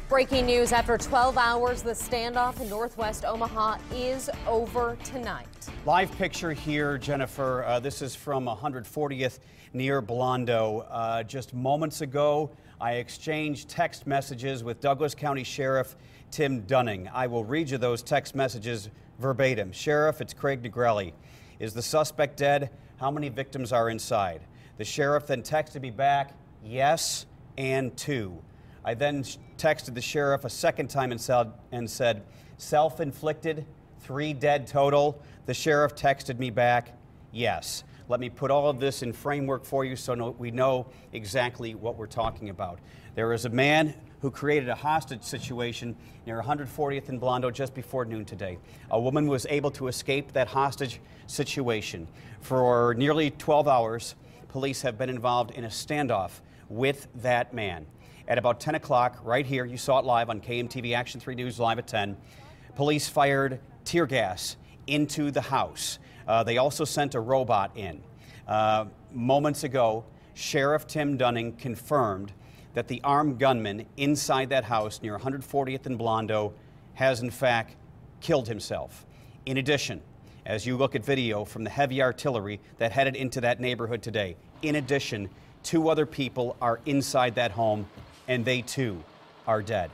Breaking news: after 12 hours, the standoff in northwest Omaha is over tonight. Live picture here, Jennifer. This is from 140th near Blondo. Just moments ago, I exchanged text messages with Douglas County Sheriff Tim Dunning. I will read you those text messages verbatim. Sheriff, it's Craig Negrelli. Is the suspect dead? How many victims are inside? The sheriff then texted me back, yes and two. I then texted the sheriff a second time and said, self-inflicted, 3 dead total. The sheriff texted me back, yes. Let me put all of this in framework for you so we know exactly what we're talking about. There is a man who created a hostage situation near 140th and Blondo just before noon today. A woman was able to escape that hostage situation. For nearly 12 hours, police have been involved in a standoff with that man. At about 10 o'clock, right here, you saw it live on KMTV Action 3 News, live at 10, police fired tear gas into the house. They also sent a robot in. Moments ago, Sheriff Tim Dunning confirmed that the armed gunman inside that house near 140th and Blondo has in fact killed himself. In addition, as you look at video from the heavy artillery that headed into that neighborhood today, in addition, 2 other people are inside that home, and they too are dead.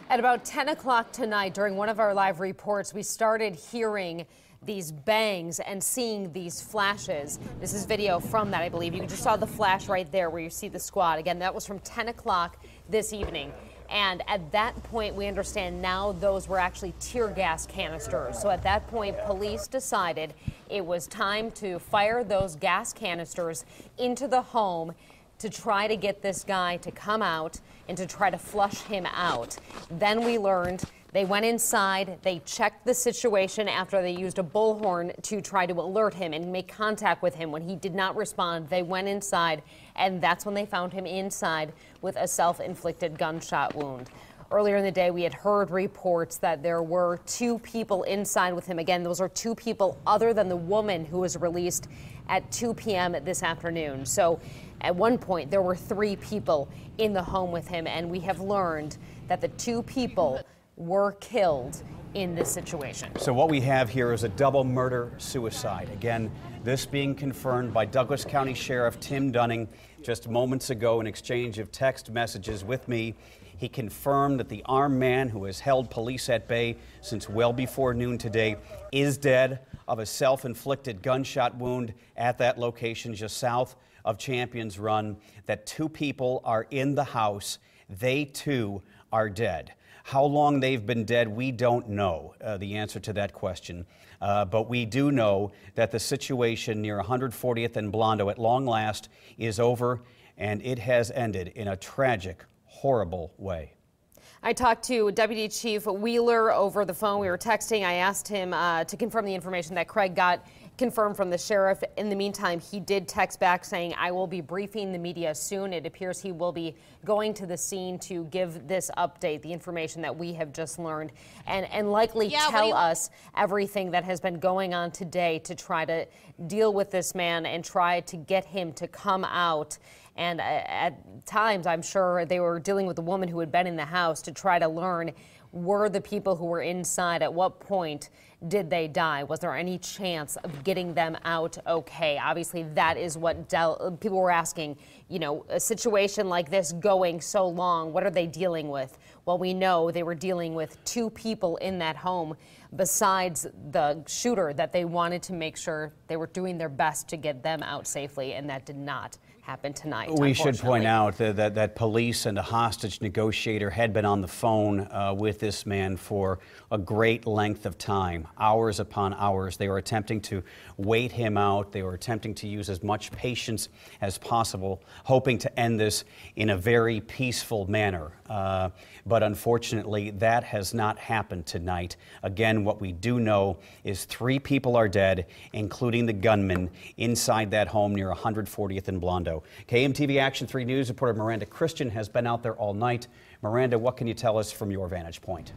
At about 10 o'clock tonight, during one of our live reports, we started hearing these bangs and seeing these flashes. This is video from that, I believe. You just saw the flash right there where you see the squad. Again, that was from 10 o'clock this evening. And at that point, we understand now those were actually tear gas canisters. So at that point, police decided it was time to fire those gas canisters into the home to try to get this guy to come out and to try to flush him out. Then we learned they went inside, they checked the situation after they used a bullhorn to try to alert him and make contact with him. When he did not respond, they went inside, and that's when they found him inside with a self-inflicted gunshot wound. Earlier in the day, we had heard reports that there were 2 people inside with him. Again, those are 2 people other than the woman who was released at 2 p.m. this afternoon. So at one point, there were 3 people in the home with him, and we have learned that the 2 people were killed in this situation. So what we have here is a double murder-suicide. Again, this being confirmed by Douglas County Sheriff Tim Dunning just moments ago in exchange of text messages with me. He confirmed that the armed man who has held police at bay since well before noon today is dead of a self-inflicted gunshot wound at that location just south of Champions Run, that 2 people are in the house. They too are dead. How long they've been dead, we don't know the answer to that question. But we do know that the situation near 140th and Blondo at long last is over, and it has ended in a tragic, horrible way. I talked to Deputy Chief Wheeler over the phone. We were texting. I asked him to confirm the information that Craig got confirmed from the sheriff. In the meantime, he did text back saying, I will be briefing the media soon. It appears he will be going to the scene to give this update, the information that we have just learned, and likely tell us everything that has been going on today to try to deal with this man and try to get him to come out. And at times, I'm sure they were dealing with the woman who had been in the house to try to learn, were the people who were inside, at what point did they die? Was there any chance of getting them out okay? Obviously, that is what people were asking. You know, a situation like this going so long, what are they dealing with? Well, we know they were dealing with 2 people in that home besides the shooter that they wanted to make sure they were doing their best to get them out safely, and that did not happen tonight. We should point out that police and a hostage negotiator had been on the phone with this man for a great length of time, hours upon hours. They were attempting to wait him out. They were attempting to use as much patience as possible, hoping to end this in a very peaceful manner. But unfortunately, that has not happened tonight. Again, what we do know is 3 people are dead, including the gunman inside that home near 140th and Blondo. KMTV Action 3 News reporter Miranda Christian has been out there all night. Miranda, what can you tell us from your vantage point?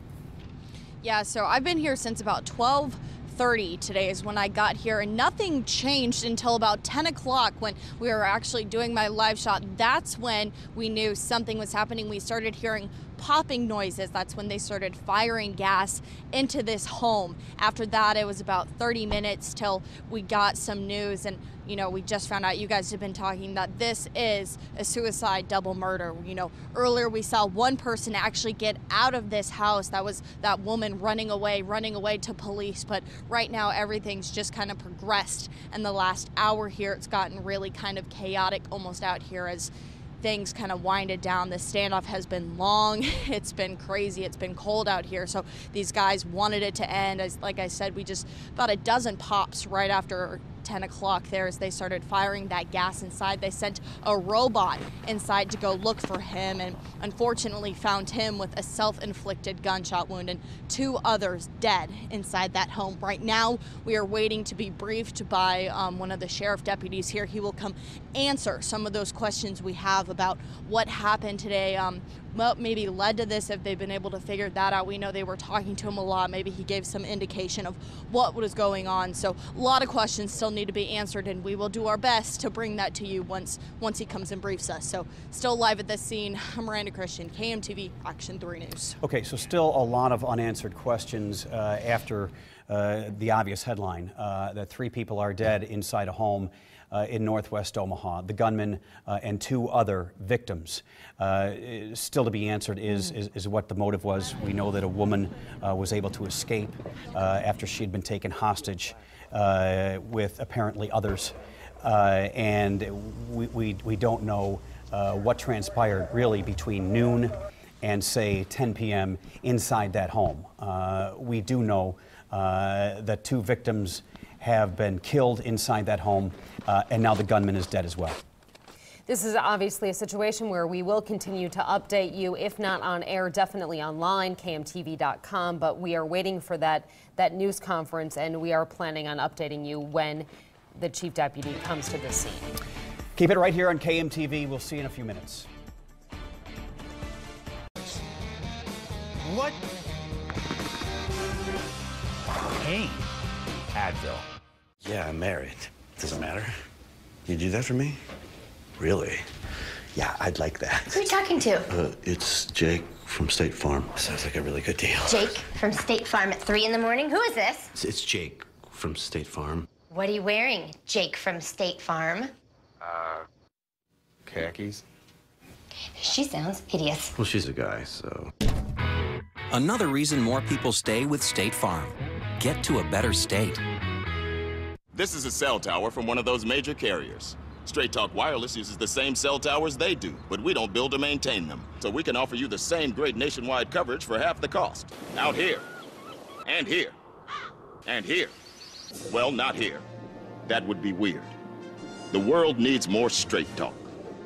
Yeah, so I've been here since about 12 12:30 today is when I got here, and nothing changed until about 10 o'clock when we were actually doing my live shot. That's when we knew something was happening. We started hearing popping noises. That's when they started firing gas into this home. After that, it was about 30 minutes till we got some news, and you know, we just found out, you guys have been talking, that this is a suicide double murder. You know, earlier we saw one person actually get out of this house. That was that woman running away to police. But right now everything's just kind of progressed. In the last hour here, it's gotten really kind of chaotic almost out here as things kind of winded down. The standoff has been long. It's been crazy. It's been cold out here. So these guys wanted it to end. Like I said, we just about a dozen pops right after 10 o'clock there as they started firing that gas inside. They sent a robot inside to go look for him, and unfortunately found him with a self-inflicted gunshot wound and 2 others dead inside that home. Right now, we are waiting to be briefed by one of the sheriff deputies here. He will come answer some of those questions we have about what happened today, what maybe led to this, if they've been able to figure that out. We know they were talking to him a lot. Maybe he gave some indication of what was going on. So a lot of questions still need to be answered, and we will do our best to bring that to you once he comes and briefs us. So still live at this scene, I'm Miranda Christian, KMTV Action 3 News. Okay, so still a lot of unanswered questions after the obvious headline that 3 people are dead inside a home in northwest Omaha. The gunman and 2 other victims. Still to be answered is what the motive was. We know that a woman was able to escape after she had been taken hostage with apparently others. And we don't know what transpired really between noon and say 10 p.m. inside that home. We do know that 2 victims have been killed inside that home, and now the gunman is dead as well. This is obviously a situation where we will continue to update you, if not on air, definitely online, KMTV.com, but we are waiting for that news conference, and we are planning on updating you when the chief deputy comes to the scene. Keep it right here on KMTV. We'll see you in a few minutes. What? Pain. Advil. Yeah, I'm married. Doesn't matter. You do that for me? Really? Yeah, I'd like that. Who are you talking to? It's Jake from State Farm. Sounds like a really good deal. Jake from State Farm at 3 in the morning? Who is this? It's Jake from State Farm. What are you wearing, Jake from State Farm? Khakis. She sounds hideous. Well, she's a guy, so... Another reason more people stay with State Farm. Get to a better state. This is a cell tower from one of those major carriers. Straight Talk Wireless uses the same cell towers they do, but we don't build or maintain them. So we can offer you the same great nationwide coverage for half the cost. Out here, and here, and here. Well, not here. That would be weird. The world needs more Straight Talk.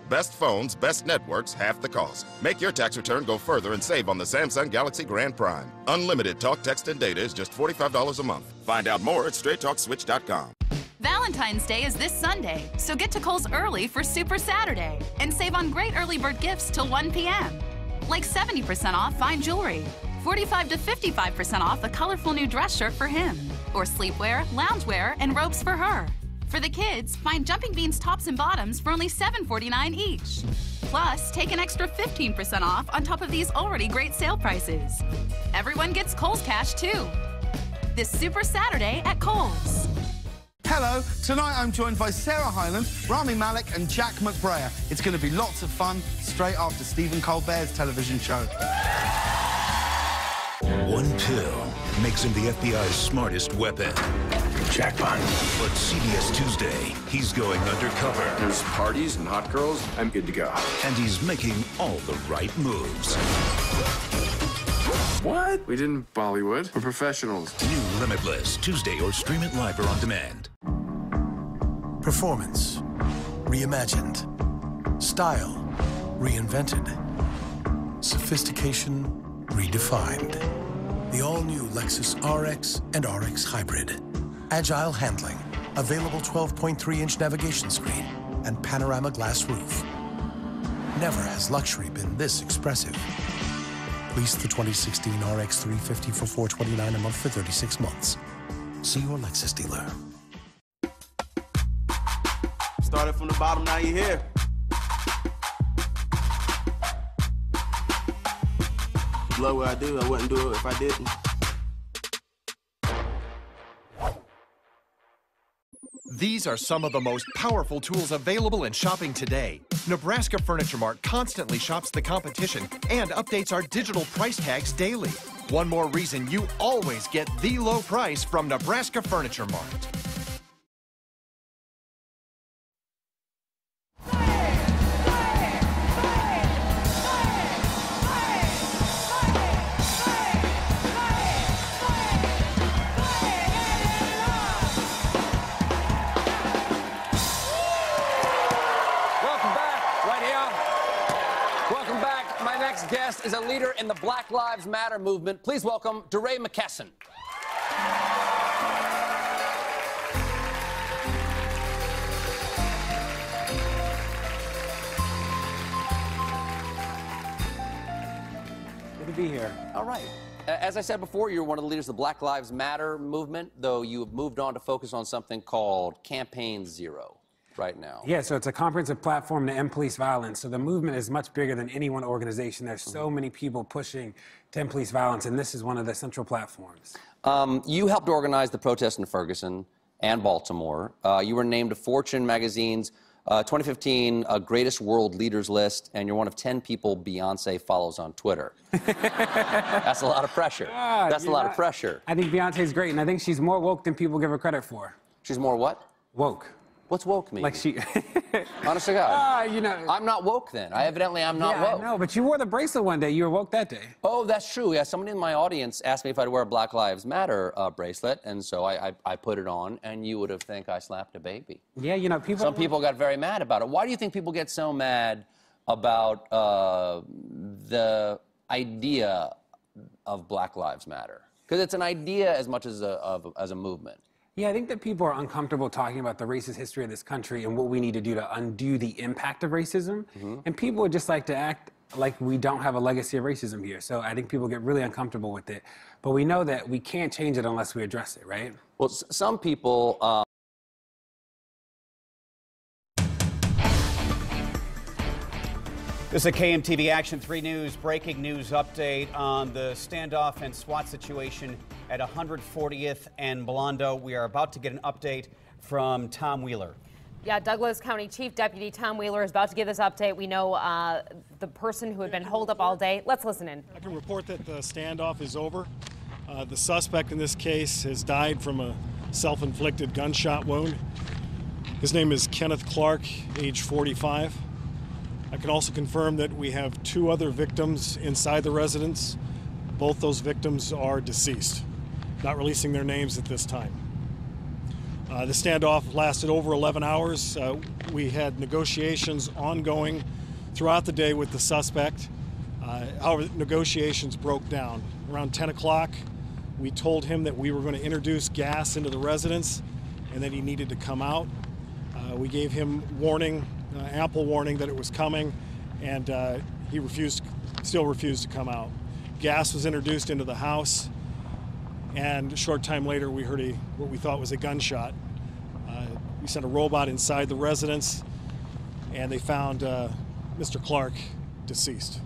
Best phones, best networks, half the cost. Make your tax return go further and save on the Samsung Galaxy Grand Prime. Unlimited talk, text, and data is just $45 a month. Find out more at StraightTalkSwitch.com. Valentine's Day is this Sunday, so get to Kohl's early for Super Saturday and save on great early bird gifts till 1 p.m. Like 70% off fine jewelry, 45 to 55% off a colorful new dress shirt for him, or sleepwear, loungewear, and robes for her. For the kids, find Jumping Beans tops and bottoms for only $7.49 each. Plus, take an extra 15% off on top of these already great sale prices. Everyone gets Kohl's cash too. This Super Saturday at Kohl's. Hello, tonight I'm joined by Sarah Hyland, Rami Malek and Jack McBrayer. It's going to be lots of fun straight after Stephen Colbert's television show. One pill makes him the FBI's smartest weapon. Jackpot. But CBS Tuesday, he's going undercover. There's parties and hot girls. I'm good to go. And he's making all the right moves. What? We didn't Bollywood. We're professionals. New Limitless, Tuesday, or stream it live or on demand. Performance reimagined. Style reinvented. Sophistication redefined. The all-new Lexus RX and RX Hybrid. Agile handling, available 12.3-inch navigation screen, and panorama glass roof. Never has luxury been this expressive. Lease the 2016 RX 350 for $429 a month for 36 months. See your Lexus dealer. Started from the bottom, now you're here. love what I do. I wouldn't do it if I didn't. These are some of the most powerful tools available in shopping today. Nebraska Furniture Mart constantly shops the competition and updates our digital price tags daily. One more reason you always get the low price from Nebraska Furniture Mart. Guest is a leader in the Black Lives Matter movement. Please welcome DeRay McKesson. Good to be here. All right. As I said before, you're one of the leaders of the Black Lives Matter movement, though you have moved on to focus on something called Campaign Zero right now. Yeah, so it's a comprehensive platform to end police violence. So the movement is much bigger than any one organization. There's so many people pushing to end police violence, and this is one of the central platforms. You helped organize the protest in Ferguson and Baltimore. You were named to Fortune magazine's 2015 Greatest World Leaders list, and you're one of 10 people Beyonce follows on Twitter. That's a lot of pressure. That's a lot of pressure. I think Beyonce's great, and I think she's more woke than people give her credit for. She's more what? Woke. What's woke mean? Like she... Honest to God. You know... I'm not woke then. Evidently I'm not woke. No, but you wore the bracelet one day. You were woke that day. Oh, that's true. Yeah, somebody in my audience asked me if I'd wear a Black Lives Matter bracelet, and so I put it on, and you would have think I slapped a baby. Yeah, you know, Some people got very mad about it. Why do you think people get so mad about the idea of Black Lives Matter? Because it's an idea as much as a movement. Yeah, I think that people are uncomfortable talking about the racist history of this country and what we need to do to undo the impact of racism. And people would just like to act like we don't have a legacy of racism here. So I think people get really uncomfortable with it. But we know that we can't change it unless we address it, right? Well, some people... This is a KMTV Action 3 News breaking news update on the standoff and SWAT situation at 140th and Blondo. We are about to get an update from Tom Wheeler. Yeah, Douglas County Chief Deputy Tom Wheeler is about to give this update. We know the person who had been holed up all day. Let's listen in. I can report that the standoff is over. The suspect in this case has died from a self-inflicted gunshot wound. His name is Kenneth Clark, age 45. I can also confirm that we have 2 other victims inside the residence. Both those victims are deceased, not releasing their names at this time. The standoff lasted over 11 hours. We had negotiations ongoing throughout the day with the suspect. However, negotiations broke down. Around 10 o'clock, we told him that we were going to introduce gas into the residence and that he needed to come out. We gave him warning, ample warning that it was coming, and he still refused to come out. Gas was introduced into the house, and a short time later we heard what we thought was a gunshot. We sent a robot inside the residence, and they found Mr. Clark deceased.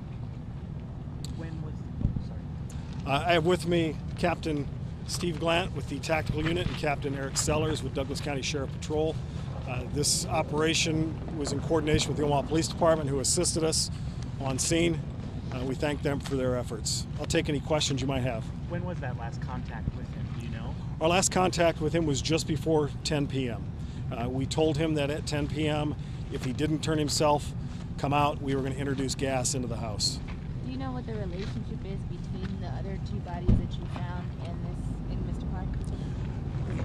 I have with me Captain Steve Glant with the Tactical Unit and Captain Eric Sellers with Douglas County Sheriff Patrol. This operation was in coordination with the Omaha Police Department, who assisted us on scene. We thank them for their efforts. I'll take any questions you might have. When was that last contact with him? Do you know? Our last contact with him was just before 10 p.m. We told him that at 10 p.m., if he didn't turn himself, come out, we were going to introduce gas into the house. Do you know what the relationship is between the other 2 bodies that you found and Mr. Clark?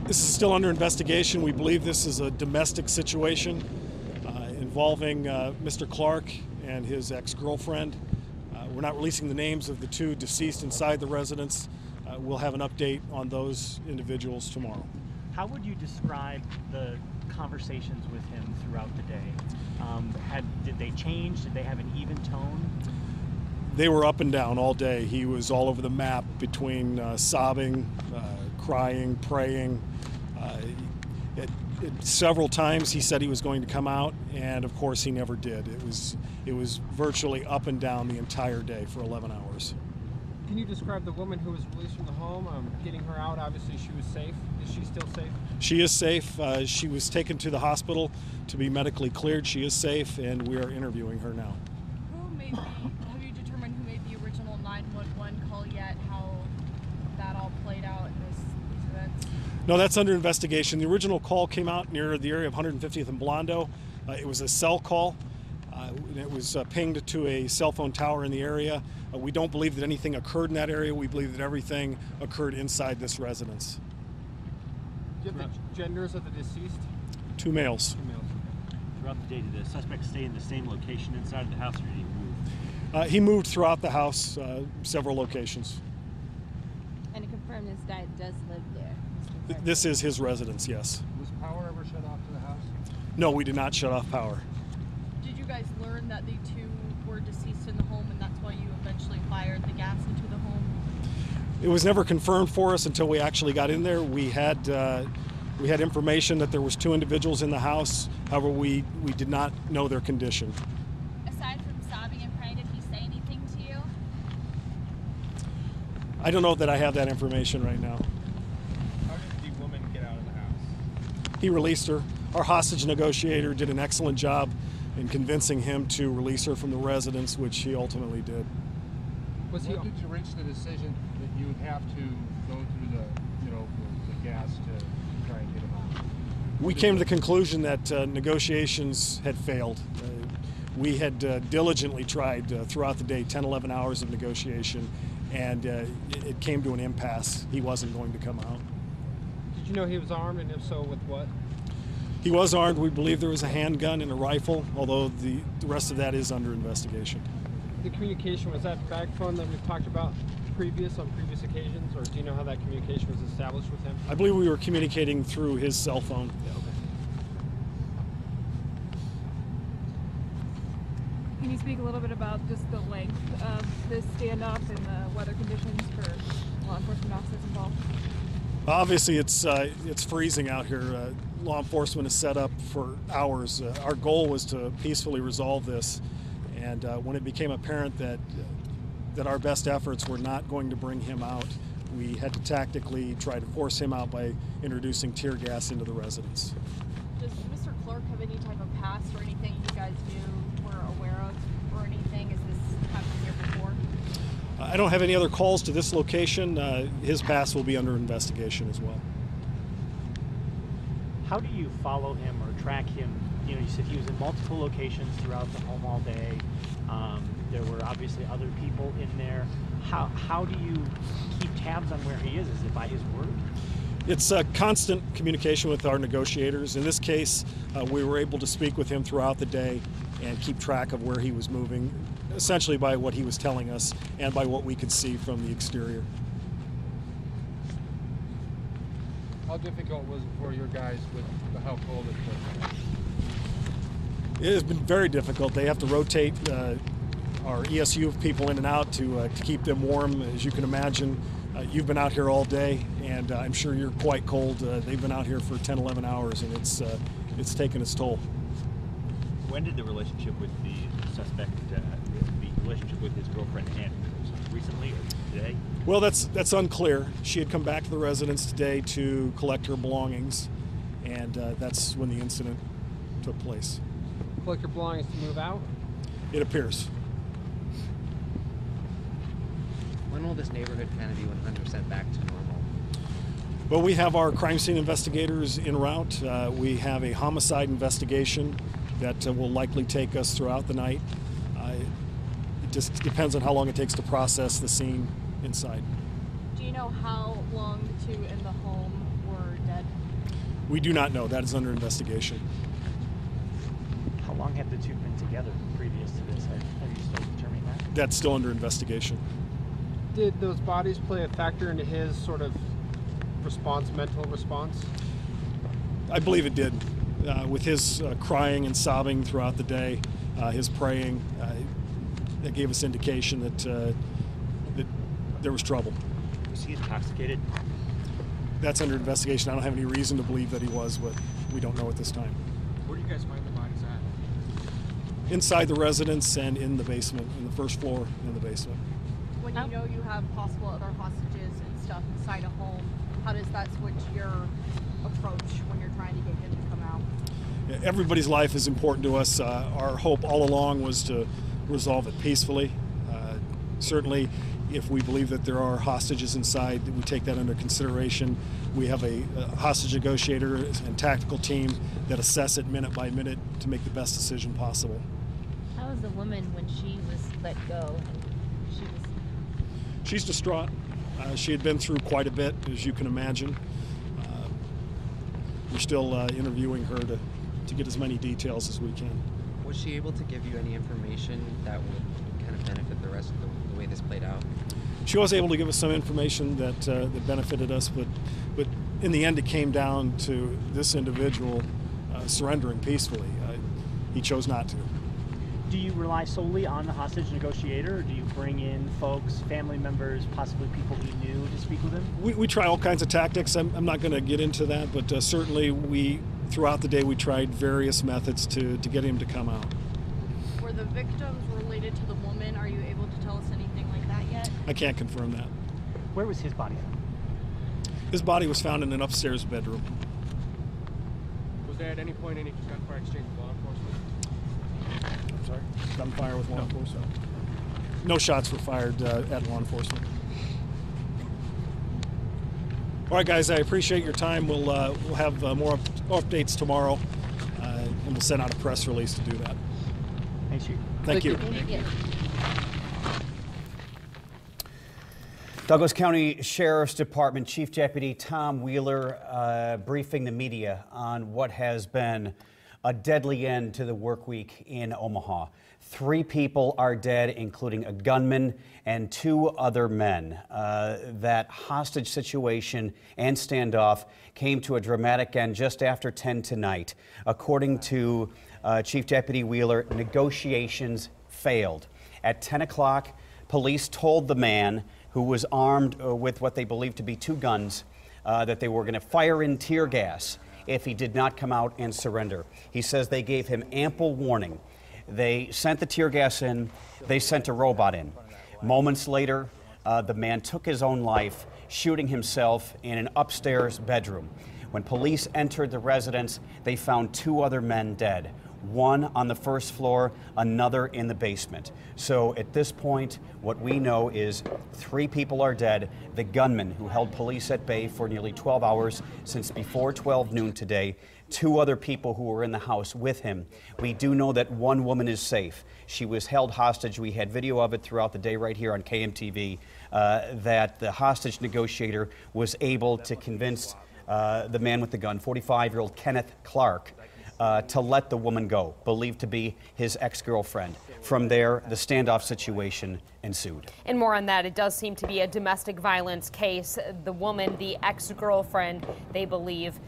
This is still under investigation. We believe this is a domestic situation involving Mr. Clark and his ex-girlfriend. We're not releasing the names of the 2 deceased inside the residence. We'll have an update on those individuals tomorrow. How would you describe the conversations with him throughout the day? Did they change? Did they have an even tone? They were up and down all day. He was all over the map between sobbing, crying, praying. Several times he said he was going to come out, and of course he never did. It was virtually up and down the entire day for 11 hours. Can you describe the woman who was released from the home? Getting her out, obviously she was safe. Is she still safe? She is safe. She was taken to the hospital to be medically cleared. She is safe, and we are interviewing her now. Have you determined who made the original 911 call yet? How that all played out in these events? No, that's under investigation. The original call came out near the area of 150th and Blondo. It was a cell call. It was pinged to a cell phone tower in the area. We don't believe that anything occurred in that area. We believe that everything occurred inside this residence. Do you have the genders of the deceased? 2 males. 2 males. Throughout the day, did the suspect stay in the same location inside of the house, or did he move? He moved throughout the house, several locations. And to confirm, this guy does live there. This is his residence, yes. Was power ever shut off to the house? No, we did not shut off power. Did you guys learn that the 2 were deceased in the home, and that's why you eventually fired the gas into the home? It was never confirmed for us until we actually got in there. We had information that there was 2 individuals in the house. However, we did not know their condition. Aside from sobbing and praying, did he say anything to you? I don't know that I have that information right now. How did the woman get out of the house? He released her. Our hostage negotiator did an excellent job in convincing him to release her from the residence, which he ultimately did. What did you reach the decision that you would have to go through the gas to try and get him out? We came to the conclusion that negotiations had failed. We had diligently tried throughout the day, 10, 11 hours of negotiation, and it came to an impasse. He wasn't going to come out. Did you know he was armed, and if so, with what? He was armed. We believe there was a handgun and a rifle, although the rest of that is under investigation. The communication, was that bag phone that we've talked about on previous occasions, or do you know how that communication was established with him? I believe we were communicating through his cell phone. Yeah, okay. Can you speak a little bit about just the length of this standoff and the weather conditions for law enforcement officers involved? Obviously, it's freezing out here. Law enforcement is set up for hours. Our goal was to peacefully resolve this, and when it became apparent that our best efforts were not going to bring him out, we had to tactically try to force him out by introducing tear gas into the residence. Does Mr. Clark have any type of past or anything you guys knew, were aware of, or anything? Has this happened here before? I don't have any other calls to this location. His past will be under investigation as well. How do you follow him or track him? You know, you said he was in multiple locations throughout the home all day. There were obviously other people in there. How do you keep tabs on where he is? Is it by his word? It's a constant communication with our negotiators. In this case, we were able to speak with him throughout the day and keep track of where he was moving, essentially by what he was telling us and by what we could see from the exterior. How difficult was it for your guys with how cold it was? It has been very difficult. They have to rotate our ESU people in and out to keep them warm. As you can imagine, you've been out here all day, and I'm sure you're quite cold. They've been out here for 10, 11 hours, and it's taken its toll. When did the relationship with the suspect, the relationship with his girlfriend end? Was it recently or today? Well, that's unclear. She had come back to the residence today to collect her belongings, and that's when the incident took place. Collect your belongings to move out? It appears. When will this neighborhood kind of be 100% back to normal? Well, we have our crime scene investigators en route. We have a homicide investigation that will likely take us throughout the night. It just depends on how long it takes to process the scene inside. Do you know how long the 2 in the home were dead? We do not know. That is under investigation. How long had the 2 been together previous to this? Have you still determined that? That's still under investigation. Did those bodies play a factor into his sort of mental response? I believe it did. With his crying and sobbing throughout the day, his praying, that gave us indication that there was trouble. Was he intoxicated? That's under investigation. I don't have any reason to believe that he was, but we don't know at this time. Where do you guys find the bodies at? Inside the residence and in the basement, in the first floor in the basement. When you know you have possible other hostages and stuff inside a home, how does that switch your approach when you're trying to get him to come out? Yeah, everybody's life is important to us. Our hope all along was to resolve it peacefully. Certainly, if we believe that there are hostages inside, we take that under consideration. We have a hostage negotiator and tactical team that assess it minute by minute to make the best decision possible. How was the woman when she was let go? She's distraught. She had been through quite a bit, as you can imagine. We're still interviewing her to get as many details as we can. Was she able to give you any information that would kind of benefit the rest of the way this played out? She was able to give us some information that benefited us, but in the end it came down to this individual surrendering peacefully. He chose not to. Do you rely solely on the hostage negotiator, or do you bring in folks, family members, possibly people he knew to speak with him? We try all kinds of tactics. I'm not going to get into that, but certainly throughout the day we tried various methods to get him to come out. Were the victims related to the woman? Are you able to tell us anything like that yet? I can't confirm that. Where was his body found? His body was found in an upstairs bedroom. Was there at any point any gunfire exchange with law enforcement? I'm sorry? Gunfire with law enforcement? No shots were fired at law enforcement. All right, guys, I appreciate your time. We'll have more updates tomorrow, and we'll send out a press release to do that. Thanks, Chief. Thank you. Thank you. Douglas County Sheriff's Department Chief Deputy Tom Wheeler briefing the media on what has been a deadly end to the work week in Omaha. 3 people are dead, including a gunman and 2 other men. That hostage situation and standoff came to a dramatic end just after 10 tonight. According to Chief Deputy Wheeler, negotiations failed. At 10 o'clock, police told the man, who was armed with what they believed to be 2 guns, that they were going to fire in tear gas if he did not come out and surrender. He says they gave him ample warning. They sent the tear gas in, they sent a robot in. Moments later, the man took his own life, shooting himself in an upstairs bedroom. When police entered the residence, they found 2 other men dead. One on the first floor, another in the basement. So at this point, what we know is 3 people are dead. The gunman who held police at bay for nearly 12 hours since before 12 noon today, 2 other people who were in the house with him. We do know that 1 woman is safe. She was held hostage. We had video of it throughout the day right here on KMTV, that the hostage negotiator was able to convince the man with the gun, 45-year-old Kenneth Clark, to let the woman go, believed to be his ex-girlfriend. From there, the standoff situation ensued. And more on that, it does seem to be a domestic violence case. The woman, the ex-girlfriend, they believe,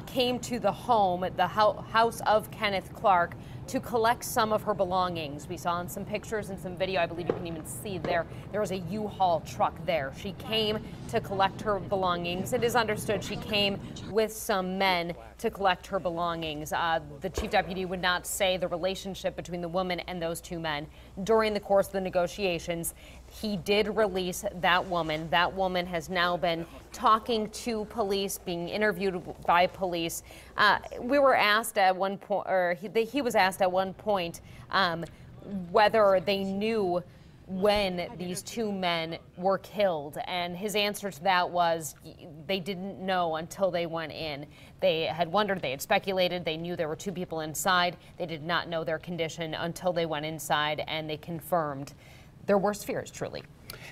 came to the home, the house of Kenneth Clark, to collect some of her belongings. We saw in some pictures and some video, I believe you can even see there was a U-Haul truck there. She came to collect her belongings. It is understood she came with some men to collect her belongings. The chief deputy would not say the relationship between the woman and those 2 men. During the course of the negotiations, he did release that woman. That woman has now been talking to police, being interviewed by police. We were asked at one point, or he was asked at one point, whether they knew when these 2 men were killed, and his answer to that was they didn't know until they went in. They had wondered, they had speculated, they knew there were 2 people inside. They did not know their condition until they went inside, and they confirmed their worst fears, truly.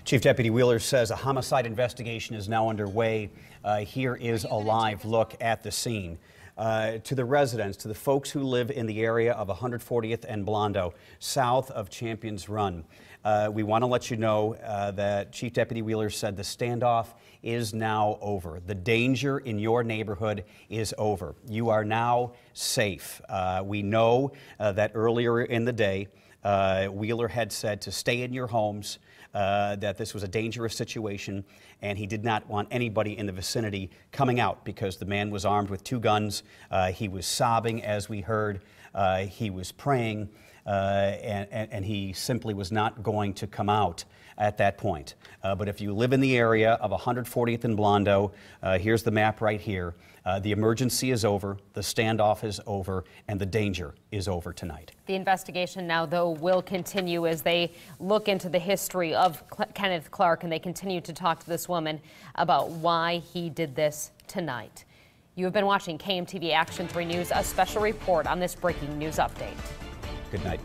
Chief Deputy Wheeler says a homicide investigation is now underway. Here is a live look at the scene. To the residents, to the folks who live in the area of 140th and Blondo, south of Champions Run, we want to let you know that Chief Deputy Wheeler said the standoff is now over. The danger in your neighborhood is over. You are now safe. We know that earlier in the day, Wheeler had said to stay in your homes, that this was a dangerous situation, and he did not want anybody in the vicinity coming out because the man was armed with 2 guns. He was sobbing, as we heard. He was praying. and he simply was not going to come out at that point. But if you live in the area of 140th and Blondo, here's the map right here. The emergency is over, the standoff is over, and the danger is over tonight. The investigation now, though, will continue as they look into the history of Kenneth Clark, and they continue to talk to this woman about why he did this tonight. You have been watching KMTV Action 3 News, a special report on this breaking news update. Good night.